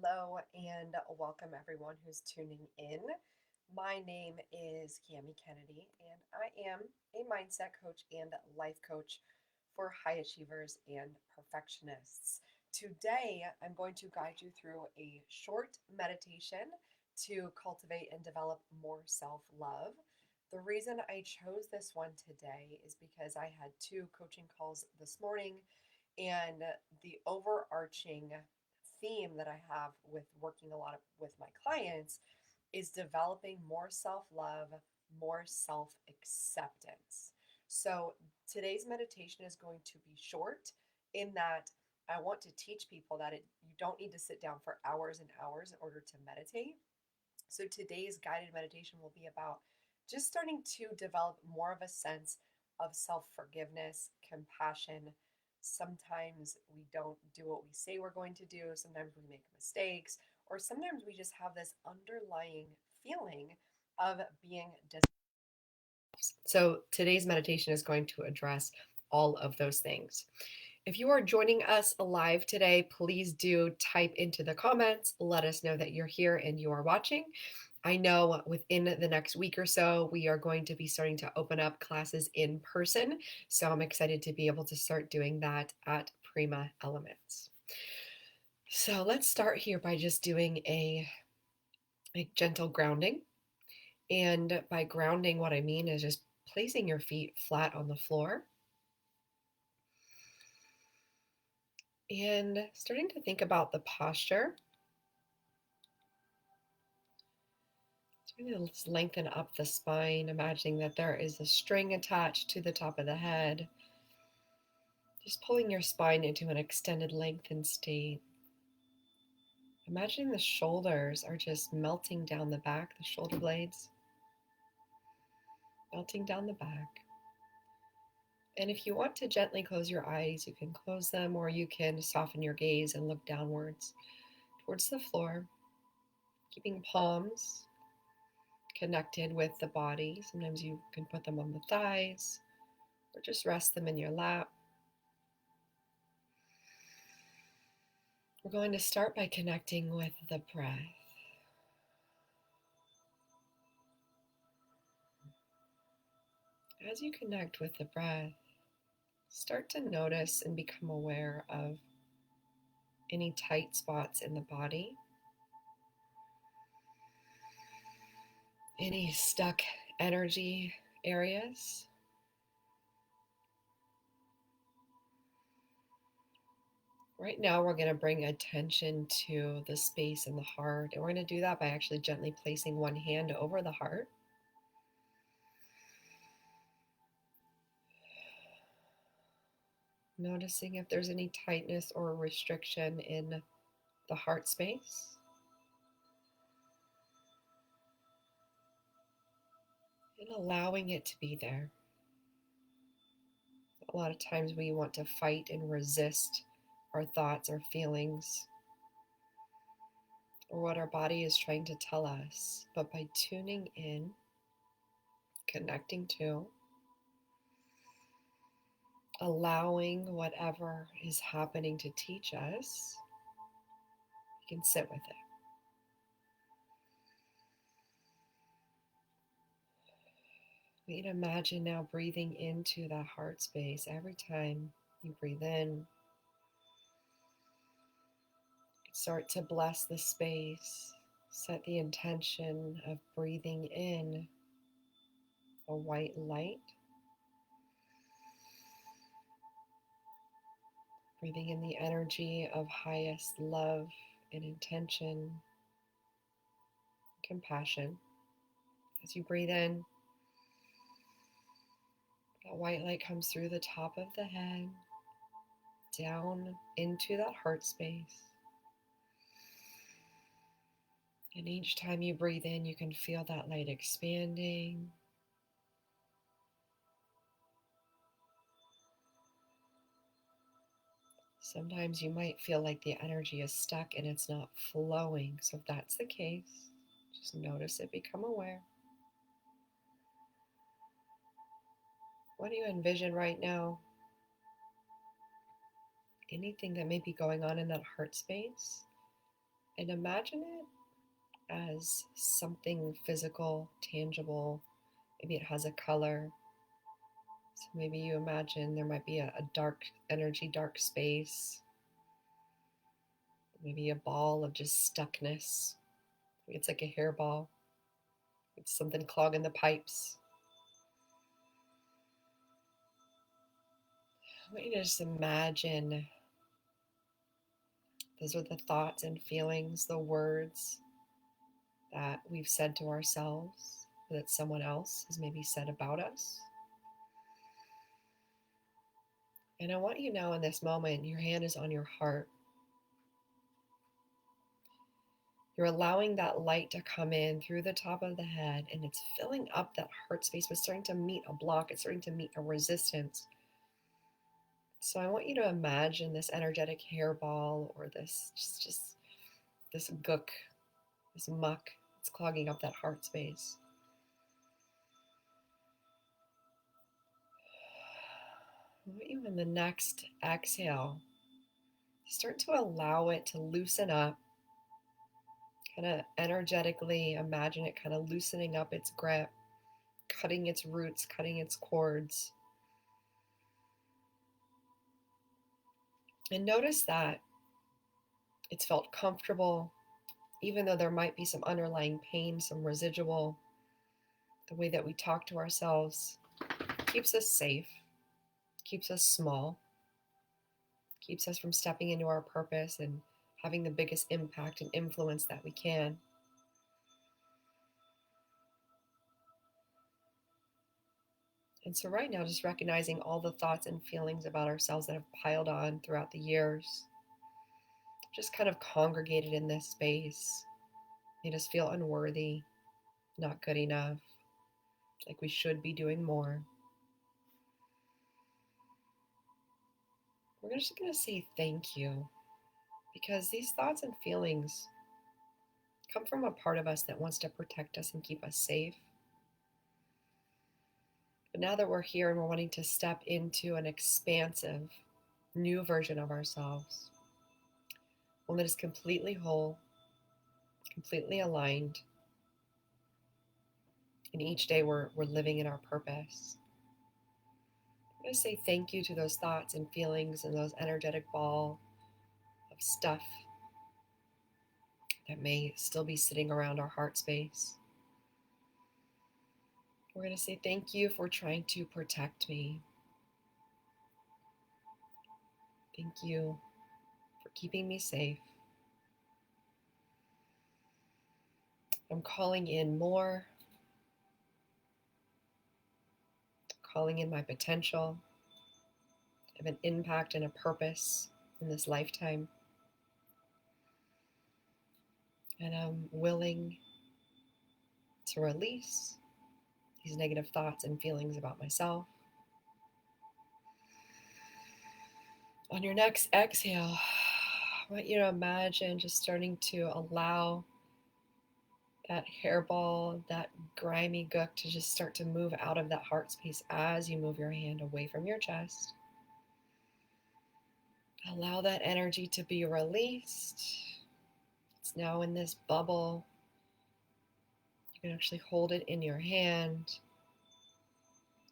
Hello and welcome everyone who's tuning in. My name is Cami Kennedy, and I am a mindset coach and life coach for high achievers and perfectionists. Today, I'm going to guide you through a short meditation to cultivate and develop more self love. The reason I chose this one today is because I had two coaching calls this morning, and the overarching theme that I have with working with my clients is developing more self-love, more self-acceptance. So today's meditation is going to be short in that I want to teach people that you don't need to sit down for hours and hours in order to meditate. So today's guided meditation will be about just starting to develop more of a sense of self forgiveness, compassion. Sometimes we don't do what we say we're going to do, sometimes we make mistakes, or sometimes we just have this underlying feeling of being dis. So today's meditation is going to address all of those things. If you are joining us live today, please do type into the comments. Let us know that you're here and you are watching. I know within the next week or so, we are going to be starting to open up classes in person. So I'm excited to be able to start doing that at Prima Elements. So let's start here by just doing a gentle grounding. And by grounding, what I mean is just placing your feet flat on the floor and starting to think about the posture. Starting to lengthen up the spine, imagining that there is a string attached to the top of the head. Just pulling your spine into an extended lengthened state. Imagining the shoulders are just melting down the back, the shoulder blades, melting down the back. And if you want to gently close your eyes, you can close them, or you can soften your gaze and look downwards towards the floor, keeping palms connected with the body. Sometimes you can put them on the thighs or just rest them in your lap. We're going to start by connecting with the breath. As you connect with the breath, start to notice and become aware of any tight spots in the body, any stuck energy areas. Right now, we're going to bring attention to the space in the heart, and we're going to do that by actually gently placing one hand over the heart. Noticing if there's any tightness or restriction in the heart space. And allowing it to be there. A lot of times we want to fight and resist our thoughts, our feelings, or what our body is trying to tell us. But by tuning in, connecting to, allowing whatever is happening to teach us, we can sit with it. We can imagine now breathing into that heart space. Every time you breathe in, start to bless the space. Set the intention of breathing in a white light. Breathing in the energy of highest love and intention, compassion. As you breathe in, that white light comes through the top of the head, down into that heart space. And each time you breathe in, you can feel that light expanding. Sometimes you might feel like the energy is stuck and it's not flowing. So if that's the case, just notice it, become aware. What do you envision right now? Anything that may be going on in that heart space And imagine it as something physical, tangible. Maybe it has a color. So maybe you imagine there might be a dark energy, dark space, maybe a ball of just stuckness. It's like a hairball. It's something clogging the pipes. I want you to just imagine those are the thoughts and feelings, the words that we've said to ourselves, that someone else has maybe said about us. And I want you to know in this moment, your hand is on your heart. You're allowing that light to come in through the top of the head, and it's filling up that heart space, but starting to meet a block. It's starting to meet a resistance. So I want you to imagine this energetic hairball or this just this gook, this muck. It's clogging up that heart space. I want you in the next exhale, start to allow it to loosen up. Kind of energetically imagine it kind of loosening up its grip, cutting its roots, cutting its cords. And notice that it's felt comfortable, even though there might be some underlying pain, some residual. The way that we talk to ourselves keeps us safe, keeps us small, keeps us from stepping into our purpose and having the biggest impact and influence that we can. And so right now, just recognizing all the thoughts and feelings about ourselves that have piled on throughout the years, just kind of congregated in this space, made us feel unworthy, not good enough, like we should be doing more. We're just going to say thank you, because these thoughts and feelings come from a part of us that wants to protect us and keep us safe. But now that we're here and we're wanting to step into an expansive, new version of ourselves, one that is completely whole, completely aligned, and each day we're living in our purpose. I'm going to say thank you to those thoughts and feelings and those energetic ball of stuff that may still be sitting around our heart space. We're going to say thank you for trying to protect me. Thank you for keeping me safe. I'm calling in more, calling in my potential. I have an impact and a purpose in this lifetime. And I'm willing to release these negative thoughts and feelings about myself. On your next exhale, I want you to imagine just starting to allow that hairball, that grimy gook to just start to move out of that heart space as you move your hand away from your chest. Allow that energy to be released. It's now in this bubble. You can actually hold it in your hand.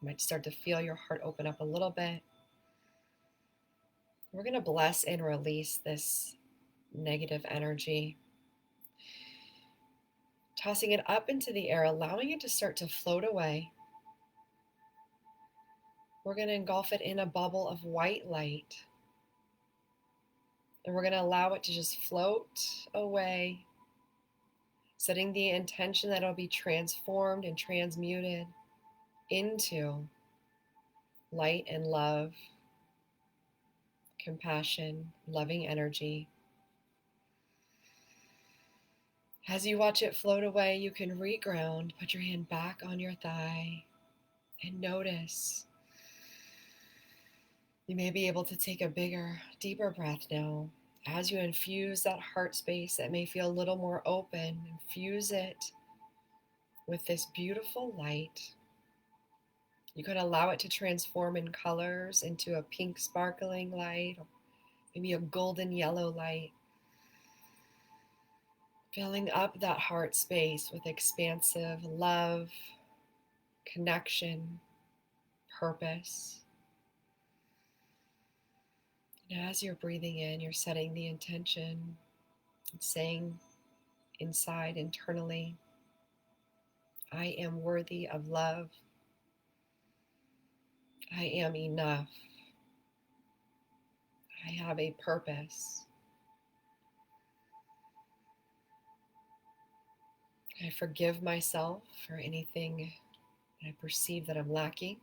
You might start to feel your heart open up a little bit. We're going to bless and release this negative energy, tossing it up into the air, allowing it to start to float away. We're going to engulf it in a bubble of white light, and we're going to allow it to just float away, setting the intention that it'll be transformed and transmuted into light and love, compassion, loving energy. As you watch it float away, you can reground, put your hand back on your thigh, and notice. You may be able to take a bigger, deeper breath now. As you infuse that heart space that may feel a little more open, infuse it with this beautiful light. You could allow it to transform in colors into a pink sparkling light, or maybe a golden yellow light. Filling up that heart space with expansive love, connection, purpose. And as you're breathing in, you're setting the intention and saying inside, internally, I am worthy of love. I am enough. I have a purpose. I forgive myself for anything that I perceive that I'm lacking.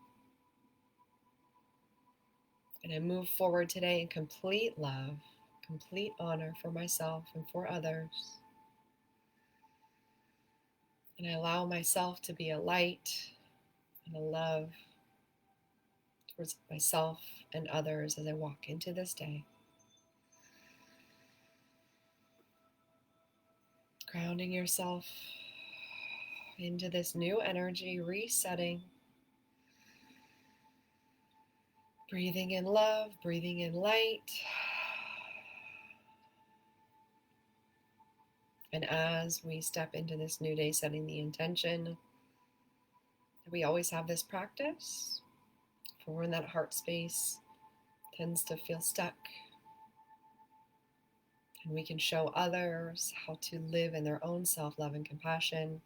And I move forward today in complete love, complete honor for myself and for others. And I allow myself to be a light and a love towards myself and others as I walk into this day. Grounding yourself into this new energy, resetting. Breathing in love, breathing in light. And as we step into this new day, setting the intention that we always have this practice for when that heart space tends to feel stuck. And we can show others how to live in their own self-love and compassion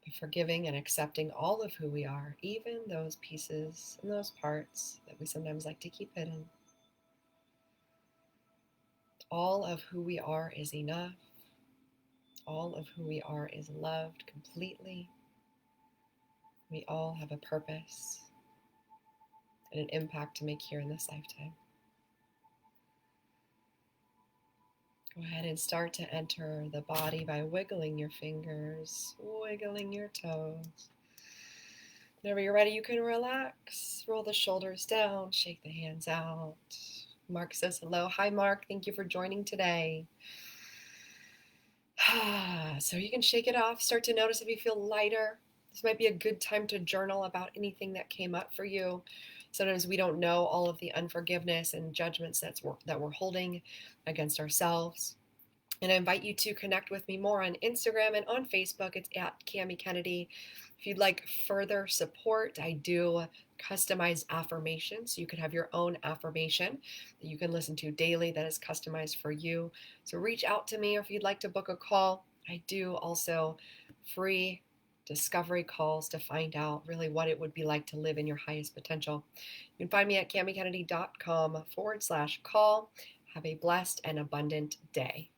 by forgiving and accepting all of who we are, even those pieces and those parts that we sometimes like to keep hidden. All of who we are is enough. All of who we are is loved completely. We all have a purpose and an impact to make here in this lifetime. Go ahead and start to enter the body by wiggling your fingers, wiggling your toes. Whenever you're ready, you can relax, roll the shoulders down, shake the hands out. Mark says hello. Hi, Mark. Thank you for joining today. So you can shake it off. Start to notice if you feel lighter. This might be a good time to journal about anything that came up for you. Sometimes we don't know all of the unforgiveness and judgments that we're holding against ourselves. And I invite you to connect with me more on Instagram and on Facebook. It's at Cami Kennedy. If you'd like further support, I do customized affirmations. You can have your own affirmation that you can listen to daily that is customized for you. So reach out to me, or if you'd like to book a call, I do also free discovery calls to find out really what it would be like to live in your highest potential. You can find me at camikennedy.com/call. Have a blessed and abundant day.